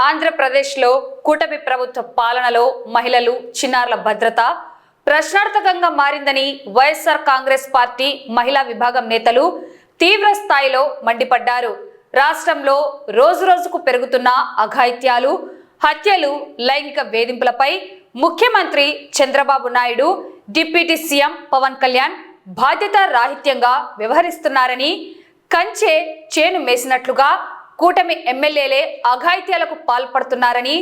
ఆంధ్రప్రదేశ్లో కూటమి ప్రభుత్వ పాలనలో మహిళలు చిన్నారుల భద్రత ప్రశ్నార్థకంగా మారిందని వైఎస్ఆర్ కాంగ్రెస్ పార్టీ మహిళా విభాగం నేతలు తీవ్ర స్థాయిలో మండిపడ్డారు. రాష్ట్రంలో రోజురోజుకు పెరుగుతున్న అఘాయిత్యాలు, హత్యలు, లైంగిక వేధింపులపై ముఖ్యమంత్రి చంద్రబాబు నాయుడు, డిప్యూటీ సీఎం పవన్ కళ్యాణ్ బాధ్యత రాహిత్యంగా వ్యవహరిస్తున్నారని, కంచె చేను మేసినట్లుగా కూటమి ఎమ్మెల్యేలే అఘాయిత్యాలకు పాల్పడుతున్నారని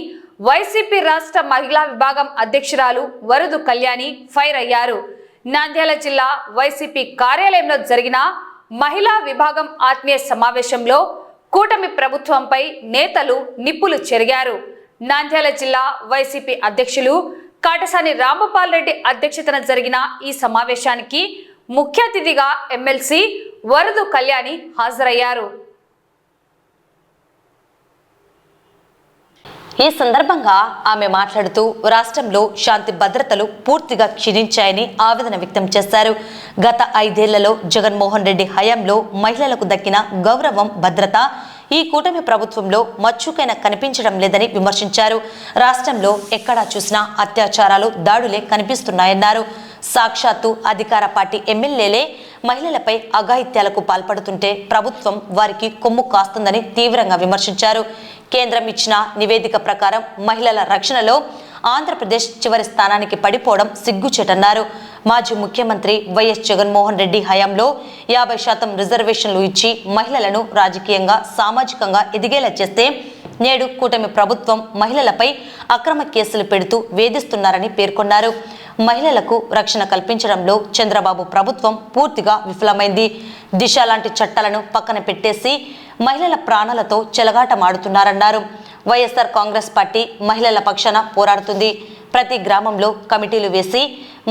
వైసీపీ రాష్ట్ర మహిళా విభాగం అధ్యక్షురాలు వరుదు కళ్యాణి ఫైర్ అయ్యారు. నంద్యాల జిల్లా వైసీపీ కార్యాలయంలో జరిగిన మహిళా విభాగం ఆత్మీయ సమావేశంలో కూటమి ప్రభుత్వంపై నేతలు నిప్పులు చెరిగారు. నంద్యాల జిల్లా వైసీపీ అధ్యక్షులు కాటసాని రాంభూపాల్ రెడ్డి అధ్యక్షతన జరిగిన ఈ సమావేశానికి ముఖ్య అతిథిగా ఎమ్మెల్సీ వరుదు కళ్యాణి హాజరయ్యారు. ఈ సందర్భంగా ఆమె మాట్లాడుతూ రాష్ట్రంలో శాంతి భద్రతలు పూర్తిగా క్షీణించాయని ఆవేదన వ్యక్తం చేశారు. గత 5 ఏళ్లలో జగన్మోహన్ రెడ్డి హయాంలో మహిళలకు దక్కిన గౌరవం, భద్రత ఈ కూటమి ప్రభుత్వంలో మచ్చుకైనా కనిపించడం లేదని విమర్శించారు. రాష్ట్రంలో ఎక్కడా చూసినా అత్యాచారాలు, దాడులే కనిపిస్తున్నాయన్నారు. సాక్షాత్తు అధికార పార్టీ ఎమ్మెల్యేలే మహిళలపై అఘాయిత్యాలకు పాల్పడుతుంటే ప్రభుత్వం వారికి కొమ్ము కాస్తుందని తీవ్రంగా విమర్శించారు. కేంద్రం ఇచ్చిన నివేదిక ప్రకారం మహిళల రక్షణలో ఆంధ్రప్రదేశ్ చివరి స్థానానికి పడిపోవడం సిగ్గుచేటన్నారు. మాజీ ముఖ్యమంత్రి వైఎస్ జగన్మోహన్ రెడ్డి హయాంలో 50% రిజర్వేషన్లు ఇచ్చి మహిళలను రాజకీయంగా, సామాజికంగా ఎదిగేలా చేస్తే నేడు కూటమి ప్రభుత్వం మహిళలపై అక్రమ కేసులు పెడుతూ వేధిస్తున్నారని పేర్కొన్నారు. మహిళలకు రక్షణ కల్పించడంలో చంద్రబాబు ప్రభుత్వం పూర్తిగా విఫలమైంది. దిశ లాంటి చట్టాలను పక్కన పెట్టేసి మహిళల ప్రాణాలతో చెలగాటమాడుతున్నారన్నారు. వైఎస్ఆర్ కాంగ్రెస్ పార్టీ మహిళల పక్షాన పోరాడుతుంది. ప్రతి గ్రామంలో కమిటీలు వేసి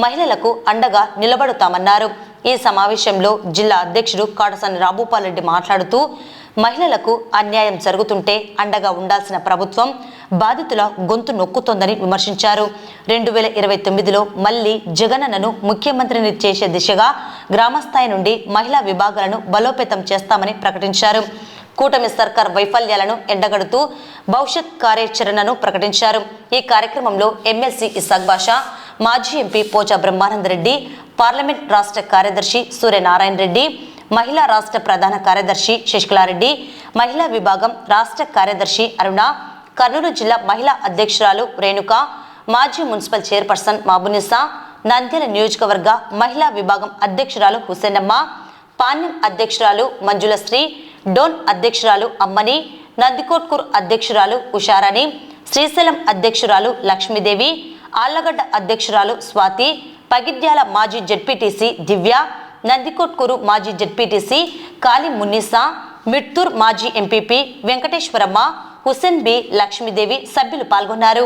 మహిళలకు అండగా నిలబడుతామన్నారు. ఈ సమావేశంలో జిల్లా అధ్యక్షుడు కాటసాని రాంభూపాల్ రెడ్డి మాట్లాడుతూ మహిళలకు అన్యాయం జరుగుతుంటే అండగా ఉండాల్సిన ప్రభుత్వం బాధితుల గొంతు నొక్కుతోందని విమర్శించారు. 2029లో మళ్లీ జగనన్నను ముఖ్యమంత్రిని చేసే దిశగా గ్రామస్థాయి నుండి మహిళా విభాగాలను బలోపేతం చేస్తామని ప్రకటించారు. కూటమి సర్కార్ వైఫల్యాలను ఎండగడుతూ భవిష్యత్ కార్యాచరణను ప్రకటించారు. ఈ కార్యక్రమంలో ఎమ్మెల్సీ ఇసాక్ బాషా, మాజీ ఎంపీ పోచా బ్రహ్మానందరెడ్డి, పార్లమెంట్ రాష్ట్ర కార్యదర్శి సూర్యనారాయణ రెడ్డి, మహిళా రాష్ట్ర ప్రధాన కార్యదర్శి శశికళారెడ్డి, మహిళా విభాగం రాష్ట్ర కార్యదర్శి అరుణ, కర్నూలు జిల్లా మహిళా అధ్యక్షురాలు రేణుక, మాజీ మున్సిపల్ చైర్పర్సన్ మాబునిసా, నంద్యాల నియోజకవర్గ మహిళా విభాగం అధ్యక్షురాలు హుసేనమ్మ, పాణ్యం అధ్యక్షురాలు మంజులశ్రీ, డోన్ అధ్యక్షురాలు అమ్మని, నందికోట్కూర్ అధ్యక్షురాలు ఉషారాణి, శ్రీశైలం అధ్యక్షురాలు లక్ష్మీదేవి, ఆళ్లగడ్డ అధ్యక్షురాలు స్వాతి, పగిడ్యాల మాజీ జెడ్పీటీసీ దివ్య, నందికోట్కూరు మాజీ జెడ్పీటీసీ కాళీ మున్నీసా, మిట్టూర్ మాజీ ఎంపీపీ వెంకటేశ్వరమ్మ, హుసేన్ బి, లక్ష్మీదేవి సభ్యులు పాల్గొన్నారు.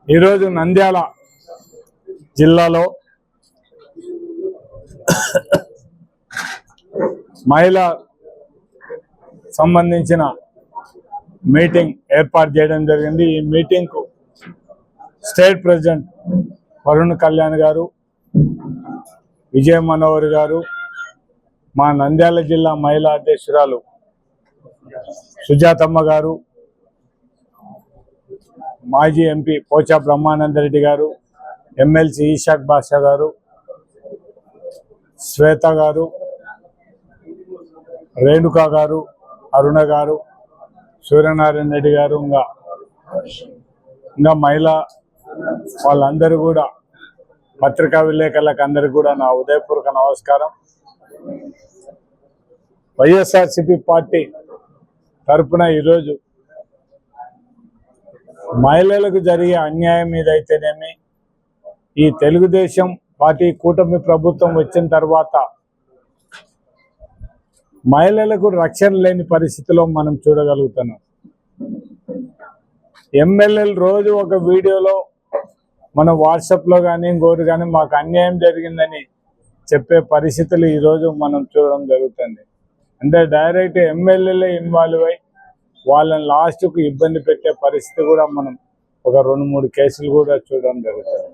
ఈరోజు నంద్యాల జిల్లాలో మహిళా సంబంధించిన మీటింగ్ ఏర్పాటు చేయడం జరిగింది. ఈ మీటింగ్కు స్టేట్ ప్రెసిడెంట్ వరుణ్ కళ్యాణ్ గారు, విజయ మనోహర్ గారు, మా నంద్యాల జిల్లా మహిళా అధ్యక్షురాలు సుజాతమ్మ గారు, మాజీ ఎంపీ పోచా బ్రహ్మానందరెడ్డి గారు, ఎమ్మెల్సీ ఇషాక్ బాషా గారు, శ్వేత గారు, రేణుక గారు, అరుణ గారు, సూర్యనారాయణ రెడ్డి గారు, ఇంకా మహిళా వాళ్ళందరూ కూడా, పత్రికా విలేకరులకు అందరికీ కూడా నా ఉదయపూర్వక నమస్కారం. వైఎస్ఆర్సీపీ పార్టీ తరఫున ఈరోజు మహిళలకు జరిగే అన్యాయం మీద అయితేనేమి, ఈ తెలుగుదేశం పార్టీ కూటమి ప్రభుత్వం వచ్చిన తర్వాత మహిళలకు రక్షణ లేని పరిస్థితిలో మనం చూడగలుగుతున్నాం. ఎమ్మెల్యేలు రోజు ఒక వీడియోలో మనం వాట్సాప్లో కానీ ఇంకోటి కానీ మాకు అన్యాయం జరిగిందని చెప్పే పరిస్థితులు ఈరోజు మనం చూడడం జరుగుతుంది. అంటే డైరెక్ట్ ఎమ్మెల్యేలే ఇన్వాల్వ్ అయ్యి వాళ్ళని లాస్ట్కు ఇబ్బంది పెట్టే పరిస్థితి కూడా మనం ఒక 2-3 కేసులు కూడా చూడడం జరుగుతుంది.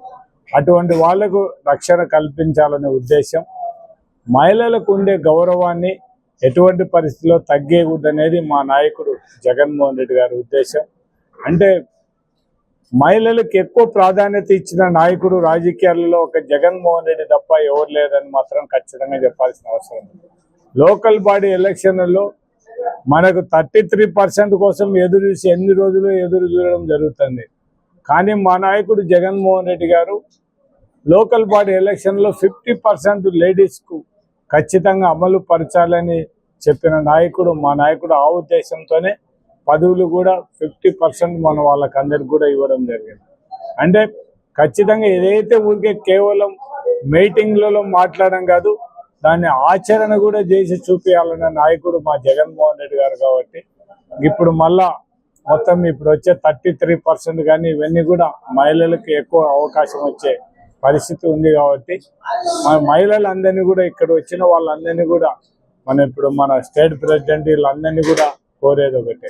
అటువంటి వాళ్లకు రక్షణ కల్పించాలనే ఉద్దేశం, మహిళలకు ఉండే గౌరవాన్ని ఎటువంటి పరిస్థితిలో తగ్గేకూడదనేది మా నాయకుడు జగన్మోహన్ రెడ్డి గారి ఉద్దేశం. అంటే మహిళలకు ఎక్కువ ప్రాధాన్యత ఇచ్చిన నాయకుడు రాజకీయాలలో ఒక జగన్మోహన్ రెడ్డి తప్ప ఎవరు లేరని మాత్రం ఖచ్చితంగా చెప్పాల్సిన అవసరం ఉంది. లోకల్ బాడీ ఎలక్షన్లలో మనకు 33% కోసం ఎదురు చూసి ఎన్ని రోజులు ఎదురు చూడడం జరుగుతుంది. కానీ మా నాయకుడు జగన్మోహన్ రెడ్డి గారు లోకల్ బాడీ ఎలక్షన్లో 50% లేడీస్కు ఖచ్చితంగా అమలు పరచాలని చెప్పిన నాయకుడు మా నాయకుడు. ఆ ఉద్దేశంతోనే పదవులు కూడా 50% మనం వాళ్ళకందరికి కూడా ఇవ్వడం జరిగింది. అంటే ఖచ్చితంగా ఏదైతే ఊరికే కేవలం మీటింగ్లలో మాట్లాడడం కాదు, దాన్ని ఆచరణ కూడా చేసి చూపించాలన్న నాయకుడు మా జగన్మోహన్ రెడ్డి గారు. కాబట్టి ఇప్పుడు మళ్ళా మొత్తం ఇప్పుడు వచ్చే 33% కానీ ఇవన్నీ కూడా మహిళలకు ఎక్కువ అవకాశం వచ్చే పరిస్థితి ఉంది. కాబట్టి మన మహిళలందరినీ కూడా ఇక్కడ వచ్చిన వాళ్ళందరినీ కూడా మన స్టేట్ ప్రెసిడెంట్ వీళ్ళందరినీ కూడా కోరేది ఒకటే,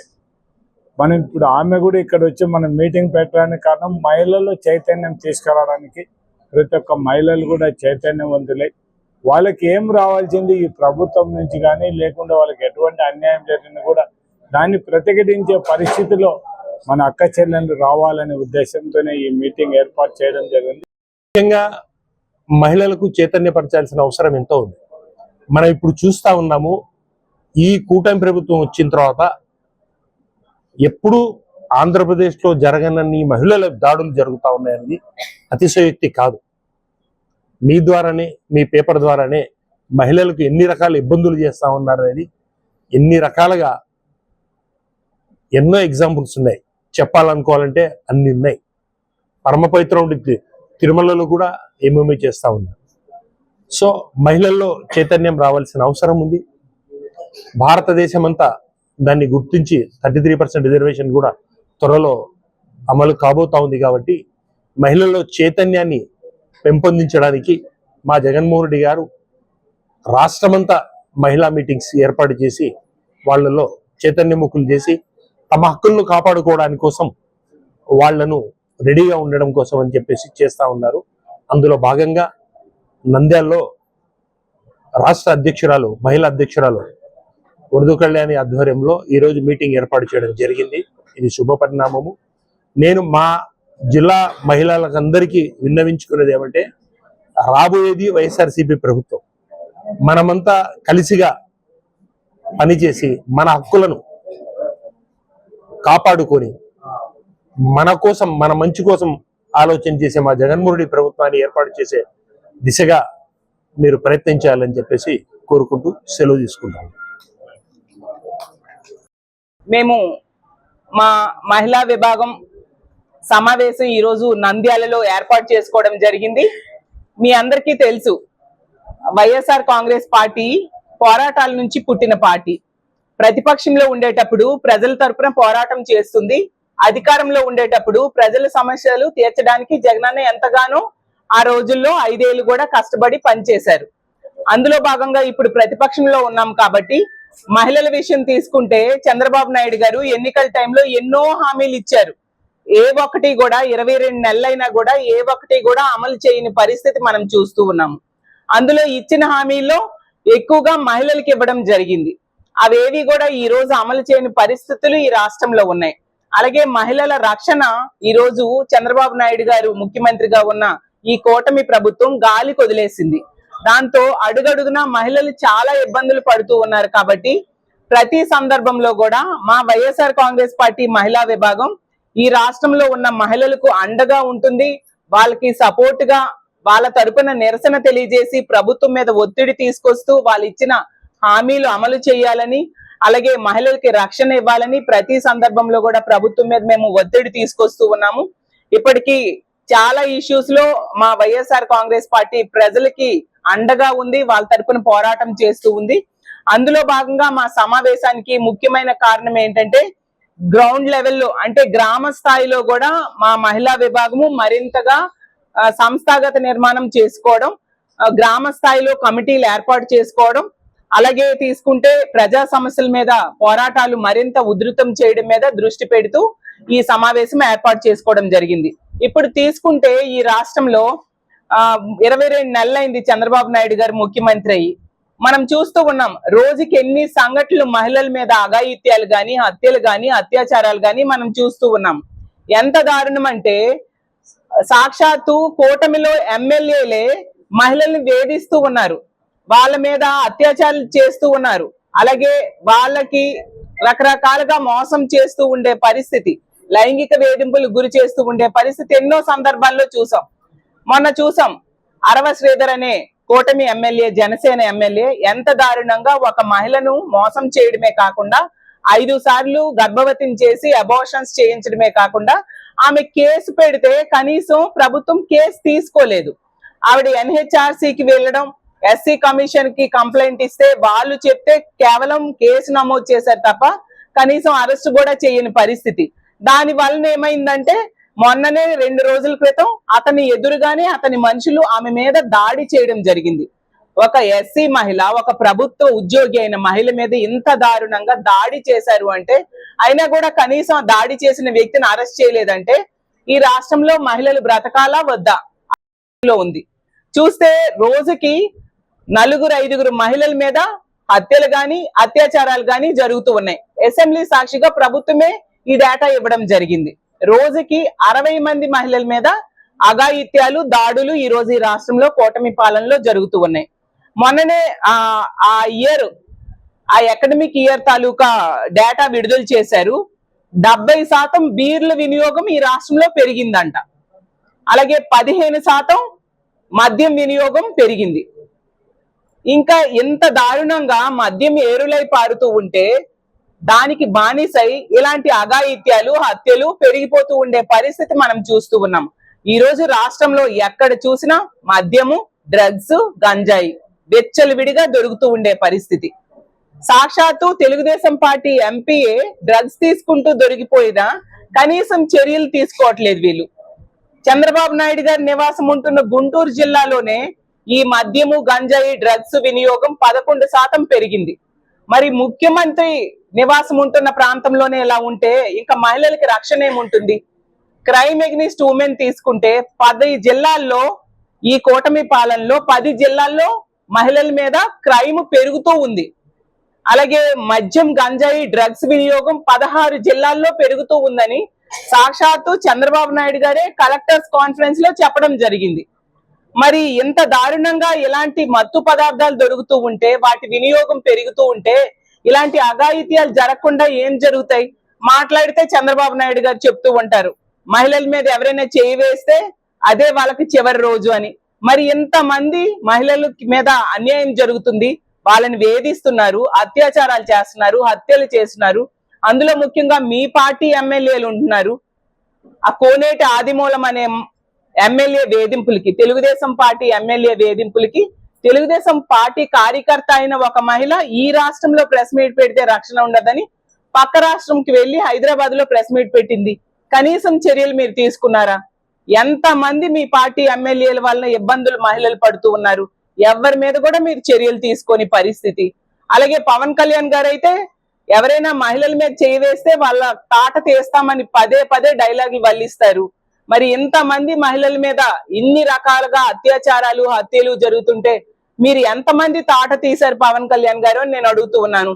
మనం ఇప్పుడు ఆమె కూడా ఇక్కడ వచ్చి మనం మీటింగ్ పెట్టడానికి కారణం మహిళల్లో చైతన్యం తీసుకురావడానికి. ప్రతి ఒక్క మహిళలు కూడా చైతన్యవంతులై వాళ్ళకి ఏం రావాల్సింది ఈ ప్రభుత్వం నుంచి కానీ లేకుండా వాళ్ళకి ఎటువంటి అన్యాయం జరిగినా కూడా దాన్ని ప్రతిఘటించే పరిస్థితిలో మన అక్క చెల్లెళ్ళు రావాలనే ఉద్దేశంతోనే ఈ మీటింగ్ ఏర్పాటు చేయడం జరిగింది. ముఖ్యంగా మహిళలకు చైతన్యపరచాల్సిన అవసరం ఎంతో ఉంది. మనం ఇప్పుడు చూస్తా ఉన్నాము, ఈ కూటమి ప్రభుత్వం వచ్చిన తర్వాత ఎప్పుడు ఆంధ్రప్రదేశ్లో జరగనన్ని మహిళల దాడులు జరుగుతూ ఉన్నాయన్నది అతిశయోక్తి కాదు. మీ ద్వారానే, మీ పేపర్ ద్వారానే మహిళలకు ఎన్ని రకాల ఇబ్బందులు చేస్తూ ఉన్నారనేది ఎన్ని రకాలుగా ఎన్నో ఎగ్జాంపుల్స్ ఉన్నాయి. చెప్పాలనుకోవాలంటే అన్ని ఉన్నాయి. పరమ పవిత్రం తిరుమలలో కూడా ఏమేమి చేస్తూ ఉన్నారు. సో మహిళల్లో చైతన్యం రావాల్సిన అవసరం ఉంది. భారతదేశం అంతా దాన్ని గుర్తించి 33% రిజర్వేషన్ కూడా త్వరలో అమలు కాబోతా ఉంది. కాబట్టి మహిళల్లో చైతన్యాన్ని పెంపొందించడానికి మా జగన్మోహన్ రెడ్డి గారు రాష్ట్రమంతా మహిళా మీటింగ్స్ ఏర్పాటు చేసి వాళ్ళలో చైతన్యముఖులు చేసి తమ హక్కులను కాపాడుకోవడానికి కోసం వాళ్లను రెడీగా ఉండడం కోసం అని చెప్పేసి చేస్తూ ఉన్నారు. అందులో భాగంగా నంద్యాలలో రాష్ట్ర అధ్యక్షురాలు, మహిళా అధ్యక్షురాలు ఉర్దూ కళ్యాణి ఆధ్వర్యంలో ఈరోజు మీటింగ్ ఏర్పాటు చేయడం జరిగింది. ఇది శుభ పరిణామము. నేను మా జిల్లా మహిళలకందరికీ విన్నవించుకునేది ఏమంటే, రాబోయేది వైఎస్ఆర్సీపీ ప్రభుత్వం. మనమంతా కలిసిగా పనిచేసి మన హక్కులను కాపాడుకొని మన కోసం, మన మంచి కోసం ఆలోచన చేసే మా జగన్మోహన్ రెడ్డి ప్రభుత్వాన్ని ఏర్పాటు చేసే దిశగా మీరు ప్రయత్నించాలని చెప్పేసి కోరుకుంటూ సెలవు తీసుకుంటాము. మేము మా మహిళా విభాగం సమావేశం ఈరోజు నంద్యాలలో ఏర్పాటు చేసుకోవడం జరిగింది. మీ అందరికీ తెలుసు, వైఎస్ఆర్ కాంగ్రెస్ పార్టీ పోరాటాల నుంచి పుట్టిన పార్టీ. ప్రతిపక్షంలో ఉండేటప్పుడు ప్రజల తరపున పోరాటం చేస్తుంది, అధికారంలో ఉండేటప్పుడు ప్రజల సమస్యలు తీర్చడానికి జగనన్న ఎంతగానో ఆ రోజుల్లో 5 ఏళ్ళు కూడా కష్టపడి పనిచేశారు. అందులో భాగంగా ఇప్పుడు ప్రతిపక్షంలో ఉన్నాం కాబట్టి మహిళల విషయం తీసుకుంటే చంద్రబాబు నాయుడు గారు ఎన్నికల టైంలో ఎన్నో హామీలు ఇచ్చారు. ఏ ఒక్కటి కూడా 22 నెలలైనా కూడా ఏ ఒక్కటి కూడా అమలు చేయని పరిస్థితి మనం చూస్తూ ఉన్నాము. అందులో ఇచ్చిన హామీల్లో ఎక్కువగా మహిళలకు ఇవ్వడం జరిగింది. అవేవి కూడా ఈ రోజు అమలు చేయని పరిస్థితులు ఈ రాష్ట్రంలో ఉన్నాయి. అలాగే మహిళల రక్షణ ఈ రోజు చంద్రబాబు నాయుడు గారు ముఖ్యమంత్రిగా ఉన్న ఈ కూటమి ప్రభుత్వం గాలి కొదిలేసింది. దాంతో అడుగడుగునా మహిళలు చాలా ఇబ్బందులు పడుతూ ఉన్నారు. కాబట్టి ప్రతి సందర్భంలో కూడా మా వైఎస్ఆర్ కాంగ్రెస్ పార్టీ మహిళా విభాగం ఈ రాష్ట్రంలో ఉన్న మహిళలకు అండగా ఉంటుంది. వాళ్ళకి సపోర్ట్ గా వాళ్ళ తరపున నిరసన తెలియజేసి ప్రభుత్వం మీద ఒత్తిడి తీసుకొస్తూ వాళ్ళు ఇచ్చిన హామీలు అమలు చేయాలని, అలాగే మహిళలకి రక్షణ ఇవ్వాలని ప్రతి సందర్భంలో కూడా ప్రభుత్వం మీద మేము ఒత్తిడి తీసుకొస్తూ ఉన్నాము. ఇప్పటికీ చాలా ఇష్యూస్ లో మా వైఎస్ఆర్ కాంగ్రెస్ పార్టీ ప్రజలకి అండగా ఉంది, వాళ్ళ తరపున పోరాటం చేస్తూ ఉంది. అందులో భాగంగా మా సమావేశానికి ముఖ్యమైన కారణం ఏంటంటే, గ్రౌండ్ లెవెల్లో అంటే గ్రామ స్థాయిలో కూడా మా మహిళా విభాగము మరింతగా సంస్థాగత నిర్మాణం చేసుకోవడం, గ్రామ స్థాయిలో కమిటీలు ఏర్పాటు చేసుకోవడం, అలాగే తీసుకుంటే ప్రజా సమస్యల మీద పోరాటాలు మరింత ఉధృతం చేయడం మీద దృష్టి పెడుతూ ఈ సమావేశం ఏర్పాటు చేసుకోవడం జరిగింది. ఇప్పుడు తీసుకుంటే ఈ రాష్ట్రంలో 22 నెలలైంది చంద్రబాబు నాయుడు గారు ముఖ్యమంత్రి అయ్యి. మనం చూస్తూ ఉన్నాం రోజుకి ఎన్ని సంఘటనలు మహిళల మీద అఘాయిత్యాలు గాని, హత్యలు గాని, అత్యాచారాలు గాని మనం చూస్తూ ఉన్నాం. ఎంత దారుణం అంటే సాక్షాత్తు కూటమిలో ఎమ్మెల్యేలే మహిళల్ని వేధిస్తూ ఉన్నారు, వాళ్ళ మీద అత్యాచారాలు చేస్తూ ఉన్నారు, అలాగే వాళ్ళకి రకరకాలుగా మోసం చేస్తూ ఉండే పరిస్థితి, లైంగిక వేధింపులకు గురి చేస్తూ ఉండే పరిస్థితి ఎన్నో సందర్భాల్లో చూసాం. మొన్న చూసాం అరవ శ్రీధర్ అనే కూటమి ఎమ్మెల్యే, జనసేన ఎమ్మెల్యే ఎంత దారుణంగా ఒక మహిళను మోసం చేయడమే కాకుండా 5 సార్లు గర్భవతిని చేసి అబార్షన్స్ చేయించడమే కాకుండా ఆమె కేసు పెడితే కనీసం ప్రభుత్వం కేసు తీసుకోలేదు. ఆవిడ NHRCకి వెళ్ళడం, SC కమిషన్ కి కంప్లైంట్ ఇస్తే వాళ్ళు చెప్తే కేవలం కేసు నమోదు చేశారు తప్ప కనీసం అరెస్ట్ కూడా చేయని పరిస్థితి. దాని వలన ఏమైందంటే మొన్ననే 2 రోజుల క్రితం అతని ఎదురుగానే అతని మనుషులు ఆమె మీద దాడి చేయడం జరిగింది. ఒక SC మహిళ, ఒక ప్రభుత్వ ఉద్యోగి అయిన మహిళ మీద ఇంత దారుణంగా దాడి చేశారు అంటే, అయినా కూడా కనీసం దాడి చేసిన వ్యక్తిని అరెస్ట్ చేయలేదంటే ఈ రాష్ట్రంలో మహిళలు బ్రతకాలా వద్దా ఉంది. చూస్తే రోజుకి 4-5 మహిళల మీద హత్యలు గాని, అత్యాచారాలు గాని జరుగుతూ ఉన్నాయి. అసెంబ్లీ సాక్షిగా ప్రభుత్వమే ఈ డేటా ఇవ్వడం జరిగింది. రోజుకి 60 మంది మహిళల మీద అఘాయిత్యాలు, దాడులు ఈ రోజు ఈ రాష్ట్రంలో కూటమి పాలనలో జరుగుతూ ఉన్నాయి. మొన్ననే ఆ అకాడమిక్ ఇయర్ తాలూకా డేటా విడుదల చేశారు. 70% బీర్ల వినియోగం ఈ రాష్ట్రంలో పెరిగిందంట. అలాగే 15% మద్యం వినియోగం పెరిగింది. ఇంకా ఎంత దారుణంగా మద్యం ఏరులై పారుతూ ఉంటే దానికి బానిసై ఇలాంటి అఘాయిత్యాలు, హత్యలు పెరిగిపోతూ ఉండే పరిస్థితి మనం చూస్తూ ఉన్నాం. ఈ రోజు రాష్ట్రంలో ఎక్కడ చూసినా మద్యము, డ్రగ్స్, గంజాయి వెచ్చలవిడిగా దొరుకుతూ ఉండే పరిస్థితి. సాక్షాత్తు తెలుగుదేశం పార్టీ ఎంపీఏ డ్రగ్స్ తీసుకుంటూ దొరికిపోయినా కనీసం చర్యలు తీసుకోవట్లేదు వీళ్ళు. చంద్రబాబు నాయుడు గారి నివాసం ఉంటున్న గుంటూరు జిల్లాలోనే ఈ మద్యము, గంజాయి, డ్రగ్స్ వినియోగం 11% పెరిగింది. మరి ముఖ్యమంత్రి నివాసం ఉంటున్న ప్రాంతంలోనే ఇలా ఉంటే ఇంకా మహిళలకి రక్షణ ఏముంటుంది? క్రైమ్ అగెనిస్ట్ ఉమెన్ తీసుకుంటే 10 జిల్లాల్లో ఈ కూటమి పాలనలో 10 జిల్లాల్లో మహిళల మీద క్రైమ్ పెరుగుతూ ఉంది. అలాగే మద్యం, గంజాయి, డ్రగ్స్ వినియోగం 16 జిల్లాల్లో పెరుగుతూ ఉందని సాక్షాత్తు చంద్రబాబు నాయుడు గారే కలెక్టర్స్ కాన్ఫరెన్స్ లో చెప్పడం జరిగింది. మరి ఇంత దారుణంగా ఇలాంటి మత్తు పదార్థాలు దొరుకుతూ ఉంటే, వాటి వినియోగం పెరుగుతూ ఉంటే ఇలాంటి అఘాయిత్యాలు జరగకుండా ఏం జరుగుతాయి? మాట్లాడితే చంద్రబాబు నాయుడు గారు చెప్తూ ఉంటారు మహిళల మీద ఎవరైనా చేయి వేస్తే అదే వాళ్ళకి చివరి రోజు అని. మరి ఇంతమంది మహిళల మీద అన్యాయం జరుగుతుంది, వాళ్ళని వేధిస్తున్నారు, అత్యాచారాలు చేస్తున్నారు, హత్యలు చేస్తున్నారు. అందులో ముఖ్యంగా మీ పార్టీ ఎమ్మెల్యేలు ఉంటున్నారు. ఆ కోనేటి ఆదిమూలం అనే ఎమ్మెల్యే వేధింపులకి, తెలుగుదేశం పార్టీ ఎమ్మెల్యే వేధింపులకి తెలుగుదేశం పార్టీ కార్యకర్త అయిన ఒక మహిళ ఈ రాష్ట్రంలో ప్రెస్ మీట్ పెడితే రక్షణ ఉండదని పక్క రాష్ట్రంకి వెళ్లి హైదరాబాద్ లో ప్రెస్ మీట్ పెట్టింది. కనీసం చర్యలు మీరు తీసుకున్నారా? ఎంత మంది మీ పార్టీ ఎమ్మెల్యేల వలన ఇబ్బందులు మహిళలు పడుతూ ఉన్నారు, ఎవరి మీద కూడా మీరు చర్యలు తీసుకొని పరిస్థితి. అలాగే పవన్ కళ్యాణ్ గారు అయితే ఎవరైనా మహిళల మీద చేయి వేస్తే వాళ్ళ తాట తీస్తామని పదే డైలాగులు వల్లిస్తారు. మరి ఇంతమంది మహిళల మీద ఇన్ని రకాలుగా అత్యాచారాలు, హత్యలు జరుగుతుంటే మీరు ఎంతమంది తాట తీశారు పవన్ కళ్యాణ్ గారు అని నేను అడుగుతూ ఉన్నాను.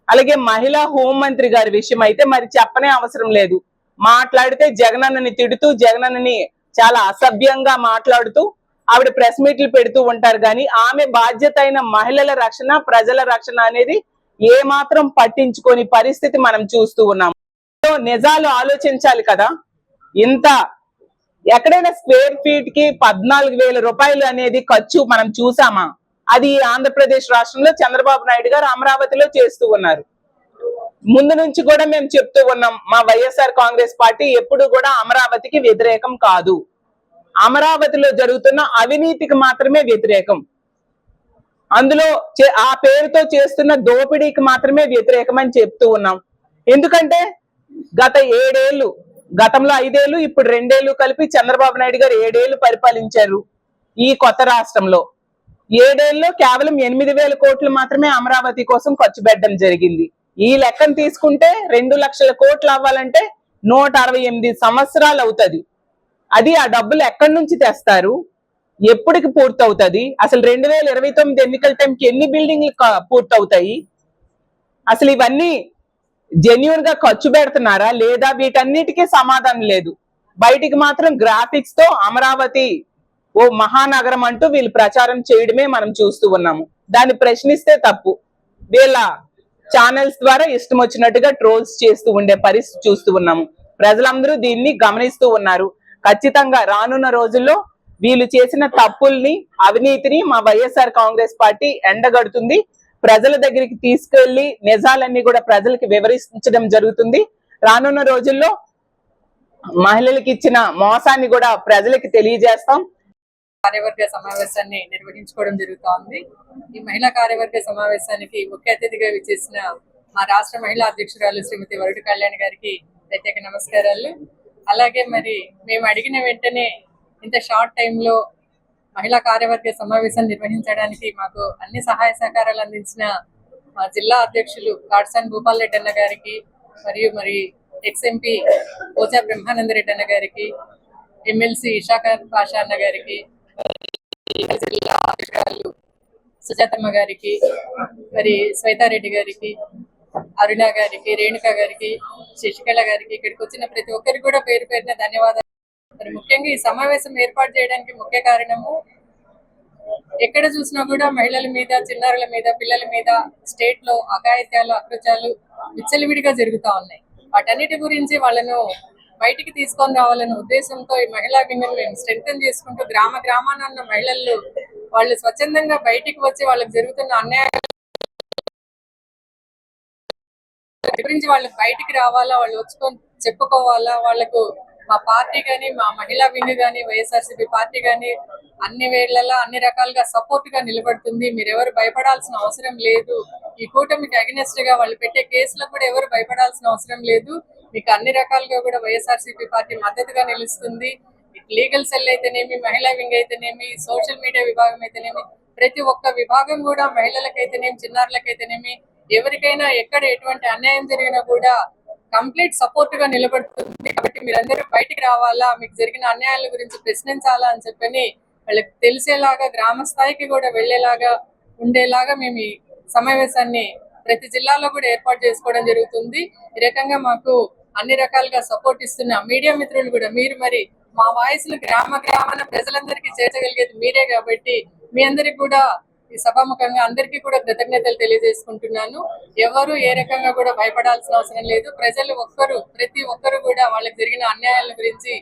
అలాగే మహిళా హోంమంత్రి గారి విషయం అయితే మరి చెప్పనే అవసరం లేదు. మాట్లాడితే జగనన్నని తిడుతూ, జగనన్నని చాలా అసభ్యంగా మాట్లాడుతూ ఆవిడ ప్రెస్ మీట్లు పెడుతూ ఉంటారు. కానీ ఆమె బాధ్యత అయిన మహిళల రక్షణ, ప్రజల రక్షణ అనేది ఏ మాత్రం పట్టించుకొని పరిస్థితి మనం చూస్తూ ఉన్నాం. నిజాలు ఆలోచించాలి కదా. ఇంత ఎక్కడైనా స్క్వేర్ ఫీట్ కి 14,000 రూపాయలు అనేది ఖర్చు మనం చూసామా? అది ఆంధ్రప్రదేశ్ రాష్ట్రంలో చంద్రబాబు నాయుడు గారు అమరావతిలో చేస్తూ ఉన్నారు. ముందు నుంచి కూడా మేము చెప్తూ ఉన్నాం, మా వైఎస్ఆర్ కాంగ్రెస్ పార్టీ ఎప్పుడు కూడా అమరావతికి వ్యతిరేకం కాదు, అమరావతిలో జరుగుతున్న అవినీతికి మాత్రమే వ్యతిరేకం, అందులో ఆ పేరుతో చేస్తున్న దోపిడీకి మాత్రమే వ్యతిరేకం అని చెప్తూ ఉన్నాం. ఎందుకంటే గత 7 ఏళ్ళు, గతంలో 5 ఏళ్ళు, ఇప్పుడు 2 ఏళ్ళు కలిపి చంద్రబాబు నాయుడు గారు 7 ఏళ్ళు పరిపాలించారు ఈ కొత్త రాష్ట్రంలో. 7 ఏళ్ళలో కేవలం 8,000 కోట్లు మాత్రమే అమరావతి కోసం ఖర్చు పెట్టడం జరిగింది. ఈ లెక్కను తీసుకుంటే 2 లక్షల కోట్లు అవ్వాలంటే 168 సంవత్సరాలు అవుతుంది. అది ఆ డబ్బులు ఎక్కడి నుంచి తెస్తారు? ఎప్పటికి పూర్తవుతుంది? అసలు 2029 ఎన్నికల టైంకి ఎన్ని బిల్డింగ్లు పూర్తవుతాయి? అసలు ఇవన్నీ జెన్యున్ గా ఖర్చు పెడుతున్నారా లేదా? వీటన్నిటికీ సమాధానం లేదు. బయటికి మాత్రం గ్రాఫిక్స్ తో అమరావతి ఓ మహానగరం అంటూ వీళ్ళు ప్రచారం చేయడమే మనం చూస్తూ ఉన్నాము. దాన్ని ప్రశ్నిస్తే తప్పు. వీళ్ళ ఛానల్స్ ద్వారా ఇష్టం వచ్చినట్టుగా ట్రోల్స్ చేస్తూ ఉండే పరిస్థితి చూస్తూ ఉన్నాము. ప్రజలందరూ దీన్ని గమనిస్తూ ఉన్నారు. ఖచ్చితంగా రానున్న రోజుల్లో వీళ్ళు చేసిన తప్పుల్ని, అవినీతిని మా వైఎస్ఆర్ కాంగ్రెస్ పార్టీ ఎండగడుతుంది. ప్రజల దగ్గరికి తీసుకెళ్లి నిజాలన్నీ కూడా ప్రజలకి వివరించడం జరుగుతుంది. రానున్న రోజుల్లో మహిళలకు ఇచ్చిన మోసాన్ని కూడా ప్రజలకి తెలియజేస్తాం. కార్యవర్గ సమావేశాన్ని నిర్వహించుకోవడం జరుగుతోంది. ఈ మహిళా కార్యవర్గ సమావేశానికి ముఖ్య అతిథిగా విచ్చేసిన మా రాష్ట్ర మహిళా అధ్యక్షురాలు శ్రీమతి వరుడు కళ్యాణ్ గారికి ప్రత్యేక నమస్కారాలు. అలాగే మరి మేము అడిగిన వెంటనే ఇంత షార్ట్ టైంలో మహిళా కార్యవర్గ సమావేశం నిర్వహించడానికి మాకు అన్ని సహాయ సహకారాలు అందించిన మా జిల్లా అధ్యక్షులు కాట్సాని భూపాల్ రెడ్డి అన్న గారికి, మరి ఎక్స్ఎంపీ పోచా బ్రహ్మానందరెడ్డి అన్న గారికి, ఎమ్మెల్సీ ఇషాఖర్ పాషా అన్న గారికి, జిల్లా అధ్యక్షురాలు సుజాతమ్మ గారికి, మరి శ్వేతారెడ్డి గారికి, అరుణ గారికి, రేణుక గారికి, శశికళ గారికి, ఇక్కడికి వచ్చిన ప్రతి ఒక్కరికి కూడా పేరు పేరున ధన్యవాదాలు. మరి ముఖ్యంగా ఈ సమావేశం ఏర్పాటు చేయడానికి ముఖ్య కారణము, ఎక్కడ చూసినా కూడా మహిళల మీద, చిన్నారుల మీద, పిల్లల మీద స్టేట్ లో అఘాయిత్యాలు, అకృత్యాలు విచ్చలవిడిగా జరుగుతూ ఉన్నాయి. వాటన్నిటి గురించి వాళ్ళను బయటికి తీసుకొని రావాలనే ఉద్దేశంతో ఈ మహిళా వింగ్ మేము స్ట్రెంథెన్ చేసుకుంటూ గ్రామాన ఉన్న మహిళలు వాళ్ళు స్వచ్ఛందంగా బయటికి వచ్చి వాళ్ళకి జరుగుతున్న అన్యాయాల గురించి వాళ్ళు బయటికి రావాలా, వాళ్ళు వచ్చుకొని చెప్పుకోవాలా. వాళ్ళకు మా పార్టీ కానీ, మా మహిళా వింగ్ కానీ, వైఎస్ఆర్సీపీ పార్టీ కానీ అన్ని వేళ్లలో అన్ని రకాలుగా సపోర్ట్ గా నిలబడుతుంది. మీరెవరు భయపడాల్సిన అవసరం లేదు. ఈ కూటమికి అగెనెస్ట్ గా వాళ్ళు పెట్టే కేసులకు కూడా ఎవరు భయపడాల్సిన అవసరం లేదు. మీకు అన్ని రకాలుగా కూడా వైఎస్ఆర్సీపీ పార్టీ మద్దతుగా నిలుస్తుంది. లీగల్ సెల్ అయితేనేమి, మహిళా వింగ్ అయితేనేమి, సోషల్ మీడియా విభాగం అయితేనేమి, ప్రతి ఒక్క విభాగం కూడా మహిళలకైతేనేమి, చిన్నారులకైతేనేమి, ఎవరికైనా ఎక్కడ ఎటువంటి అన్యాయం జరిగినా కూడా కంప్లీట్ సపోర్ట్ గా నిలబడుతుంది. కాబట్టి మీరందరూ బయటికి రావాలా, మీకు జరిగిన అన్యాయాల గురించి ప్రశ్నించాలా అని చెప్పని వాళ్ళకి తెలిసేలాగా, గ్రామ స్థాయికి కూడా వెళ్లేలాగా ఉండేలాగా మేము ఈ సమావేశాన్ని ప్రతి జిల్లాలో కూడా ఏర్పాటు చేసుకోవడం జరుగుతుంది. ఈ రకంగా మాకు అన్ని రకాలుగా సపోర్ట్ ఇస్తున్న మీడియా మిత్రులు కూడా, మీరు మరి మా వాయిస్ ను గ్రామాన ప్రజలందరికీ చేర్చగలిగేది మీరే. కాబట్టి మీ అందరికి కూడా ఈ సభాముఖంగా అందరికీ కూడా కృతజ్ఞతలు తెలియజేసుకుంటున్నాను. ఎవరు ఏ రకంగా కూడా భయపడాల్సిన అవసరం లేదు. ప్రజలు ప్రతి ఒక్కరు కూడా వాళ్ళకి జరిగిన అన్యాయాల గురించి